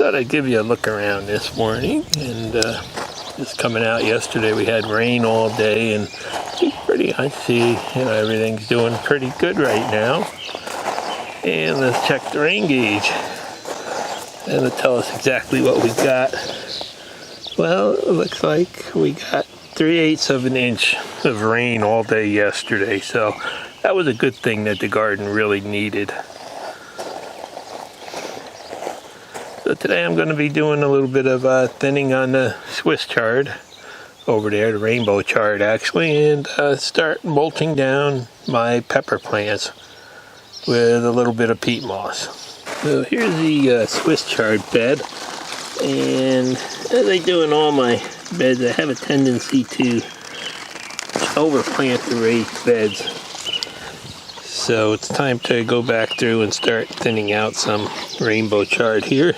Thought I'd give you a look around this morning, and just coming out yesterday we had rain all day, and it's pretty, I see, everything's doing pretty good right now. And let's check the rain gauge, and it'll tell us exactly what we got. Well, it looks like we got 3/8 of an inch of rain all day yesterday, so that was a good thing that the garden really needed. So today I'm going to be doing a little bit of thinning on the Swiss chard over there, the rainbow chard actually, and start mulching down my pepper plants with a little bit of peat moss. So here's the Swiss chard bed, and as I do in all my beds, I have a tendency to overplant the raised beds. So it's time to go back through and start thinning out some rainbow chard here.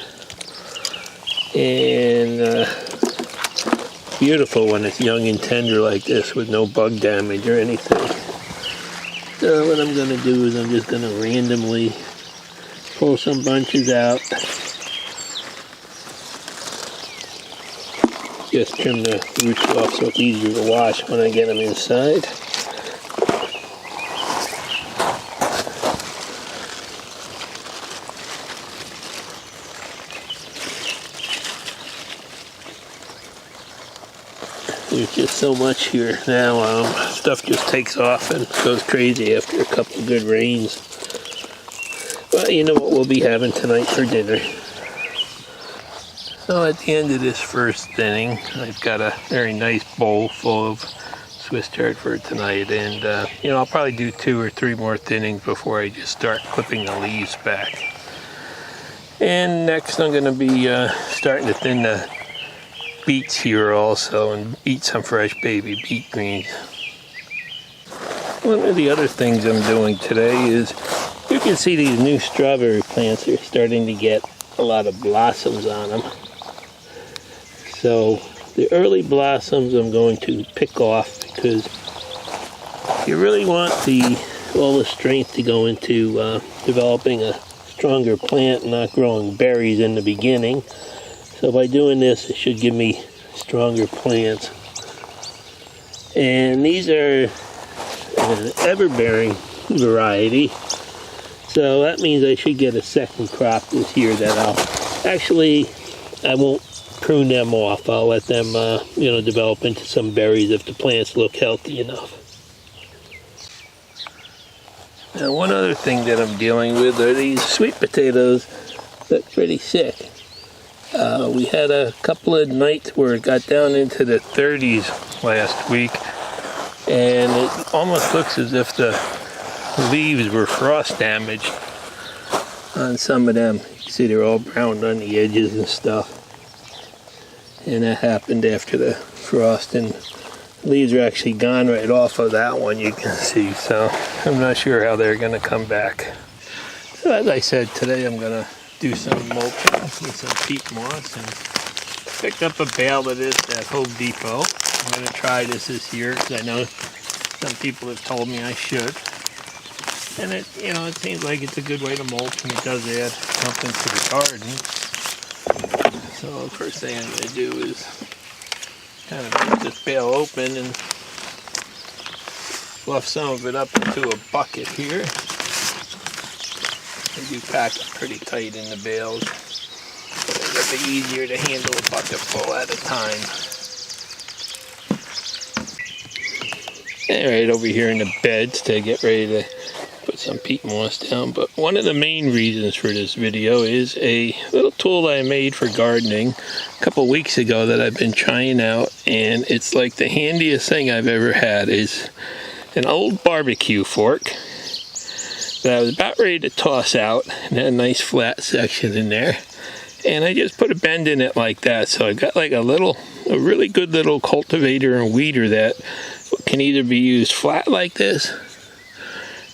And beautiful when it's young and tender like this with no bug damage or anything. So what I'm going to do is I'm just going to randomly pull some bunches out. Just trim the roots off so it's easier to wash when I get them inside. There's just so much here now. Stuff just takes off and goes crazy after a couple of good rains. But you know what we'll be having tonight for dinner. So at the end of this first thinning, I've got a very nice bowl full of Swiss chard for tonight. And I'll probably do 2 or 3 more thinnings before I just start clipping the leaves back. And next I'm going to be starting to thin the beets here also, and eat some fresh baby beet greens. One of the other things I'm doing today is, you can see these new strawberry plants are starting to get a lot of blossoms on them. So the early blossoms I'm going to pick off, because you really want all the strength to go into developing a stronger plant and not growing berries in the beginning. So by doing this, it should give me stronger plants. And these are an ever-bearing variety. So that means I should get a second crop this year that I won't prune them off. I'll let them, develop into some berries if the plants look healthy enough. Now, one other thing that I'm dealing with are these sweet potatoes that are pretty sick. We had a couple of nights where it got down into the 30s last week, and it almost looks as if the leaves were frost damaged on some of them. You can see they're all brown on the edges and stuff, and that happened after the frost, and leaves are actually gone right off of that one, you can see. So I'm not sure how they're going to come back. So as I said, today I'm going to do some mulching with some peat moss, and picked up a bale of this at Home Depot. I'm going to try this year because I know some people have told me I should. And it seems like it's a good way to mulch, and it does add something to the garden. So the first thing I'm going to do is kind of get this bale open and fluff some of it up into a bucket here. I do pack it pretty tight in the bales, but it's a little bit easier to handle a bucket full at a time. Alright, over here in the beds to get ready to put some peat moss down. But one of the main reasons for this video is a little tool I made for gardening a couple weeks ago that I've been trying out, and it's like the handiest thing I've ever had. Is an old barbecue fork that I was about ready to toss out, and had a nice flat section in there, and I just put a bend in it like that. So I got like a really good little cultivator and weeder that can either be used flat like this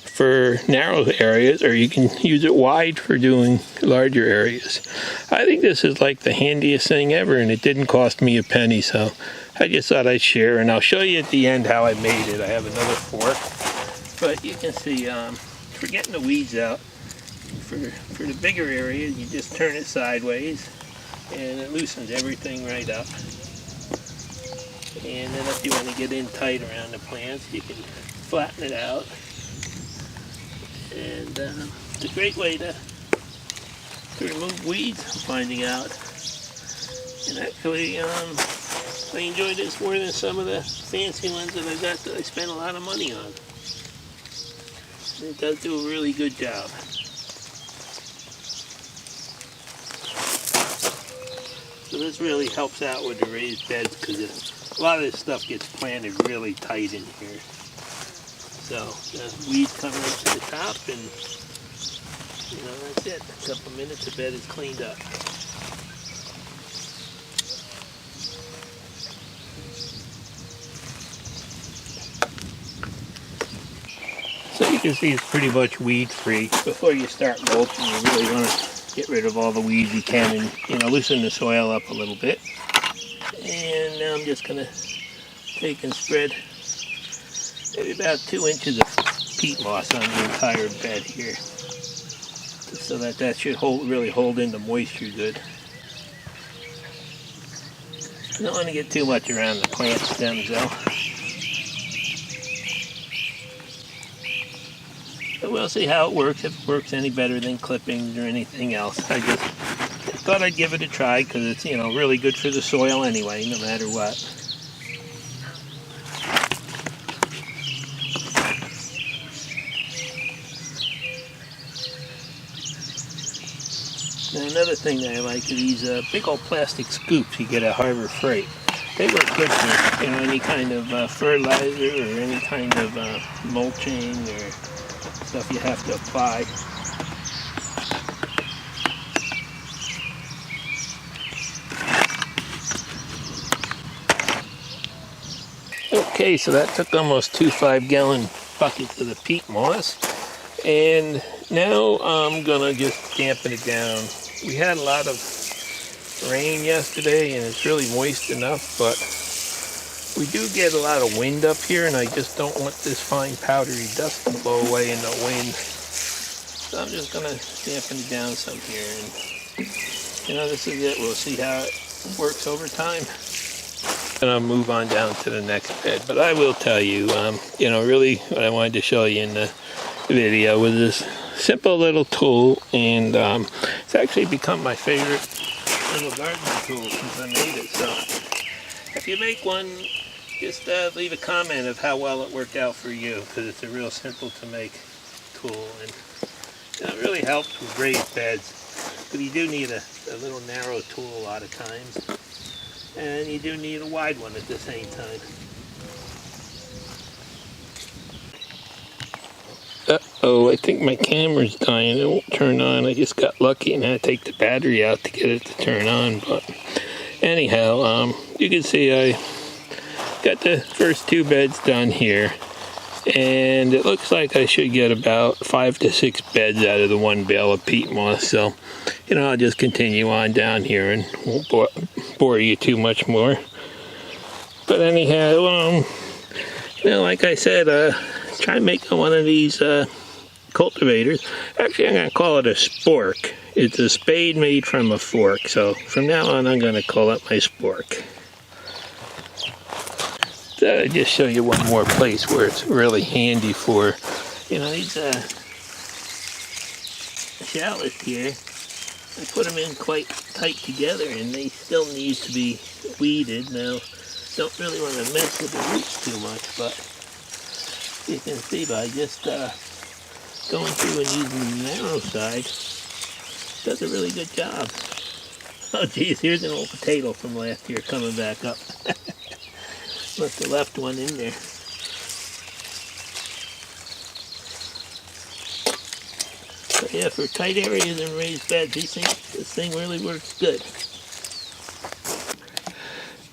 for narrow areas, or you can use it wide for doing larger areas. I think this is like the handiest thing ever, and it didn't cost me a penny, so I just thought I'd share, and I'll show you at the end how I made it. I have another fork, but you can see for getting the weeds out, for the bigger areas, you just turn it sideways, and it loosens everything right up. And then if you want to get in tight around the plants, you can flatten it out. And it's a great way to remove weeds, I'm finding out. And actually, I enjoy this more than some of the fancy ones that I got that I spent a lot of money on. It does do a really good job. So this really helps out with the raised beds because a lot of this stuff gets planted really tight in here. So the weeds come right to the top, and you know, that's it. A couple minutes, the bed is cleaned up. So you can see it's pretty much weed free. Before you start mulching, you really want to get rid of all the weeds you can and, you know, loosen the soil up a little bit. And now I'm just going to take and spread maybe about 2 inches of peat moss on the entire bed here, so that should really hold in the moisture good. You don't want to get too much around the plant stems though. But we'll see how it works, if it works any better than clippings or anything else. I just thought I'd give it a try because it's, you know, really good for the soil anyway, no matter what. Now another thing that I like are these big old plastic scoops you get at Harbor Freight. They work good for, you know, any kind of fertilizer or any kind of mulching or stuff you have to apply. Okay, so that took almost 2 5-gallon buckets of the peat moss, and now I'm gonna just dampen it down. We had a lot of rain yesterday and it's really moist enough, but we do get a lot of wind up here, and I just don't want this fine powdery dust to blow away in the wind. So I'm just gonna dampen it down some here, and you know, this is it. We'll see how it works over time. And I'll move on down to the next bed. But I will tell you, you know, really what I wanted to show you in the video was this simple little tool, and it's actually become my favorite little gardening tool since I made it. So if you make one, just leave a comment of how well it worked out for you, because it's a real simple to make tool, and you know, it really helps with raised beds. But you do need a little narrow tool a lot of times, and you do need a wide one at the same time. Uh-oh, I think my camera's dying. It won't turn on. I just got lucky and had to take the battery out to get it to turn on. But anyhow, you can see I got the first 2 beds done here, and it looks like I should get about 5 to 6 beds out of the 1 bale of peat moss. So, you know, I'll just continue on down here and won't bore you too much more. But anyhow, you know, like I said, try making one of these cultivators. Actually, I'm going to call it a spork. It's a spade made from a fork. So from now on, I'm going to call it my spork. So I'll just show you one more place where it's really handy for, you know, these shallots here. I put them in quite tight together, and they still need to be weeded. Now, don't really want to mess with the roots too much, but you can see by just going through and using the narrow side, does a really good job. Oh geez, here's an old potato from last year coming back up. Must have left one in there. So yeah, for tight areas and raised beds, this thing really works good.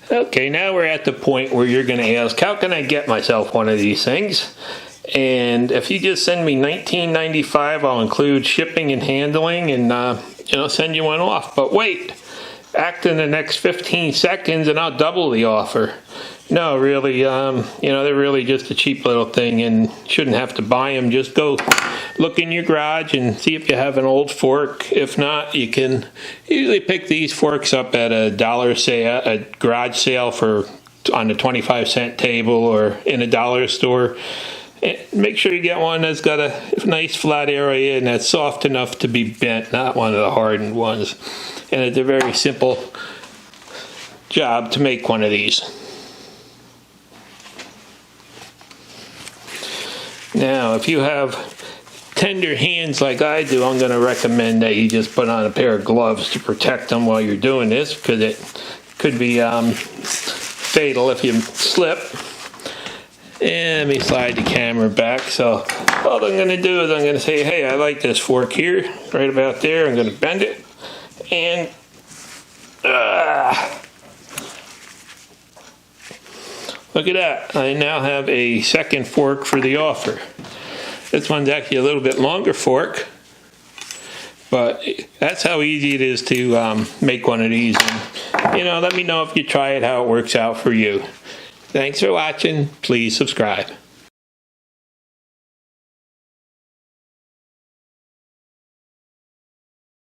Okay, now we're at the point where you're going to ask, how can I get myself one of these things? And if you just send me $19.95, I'll include shipping and handling, and you know, send you one off. But wait, act in the next 15 seconds and I'll double the offer. No, really, they're really just a cheap little thing and shouldn't have to buy them. Just go look in your garage and see if you have an old fork. If not, you can usually pick these forks up at a dollar sale, a garage sale on the 25-cent table or in a dollar store. And make sure you get one that's got a nice flat area and that's soft enough to be bent, not one of the hardened ones. And it's a very simple job to make one of these. Now, if you have tender hands like I do, I'm going to recommend that you just put on a pair of gloves to protect them while you're doing this, because it could be fatal if you slip. And let me slide the camera back. So all I'm going to do is I'm going to say, hey, I like this fork here, right about there. I'm going to bend it. And look at that. I now have a second fork for the offer. This one's actually a little bit longer fork, but that's how easy it is to make one of these. And, let me know if you try it, how it works out for you. Thanks for watching. Please subscribe.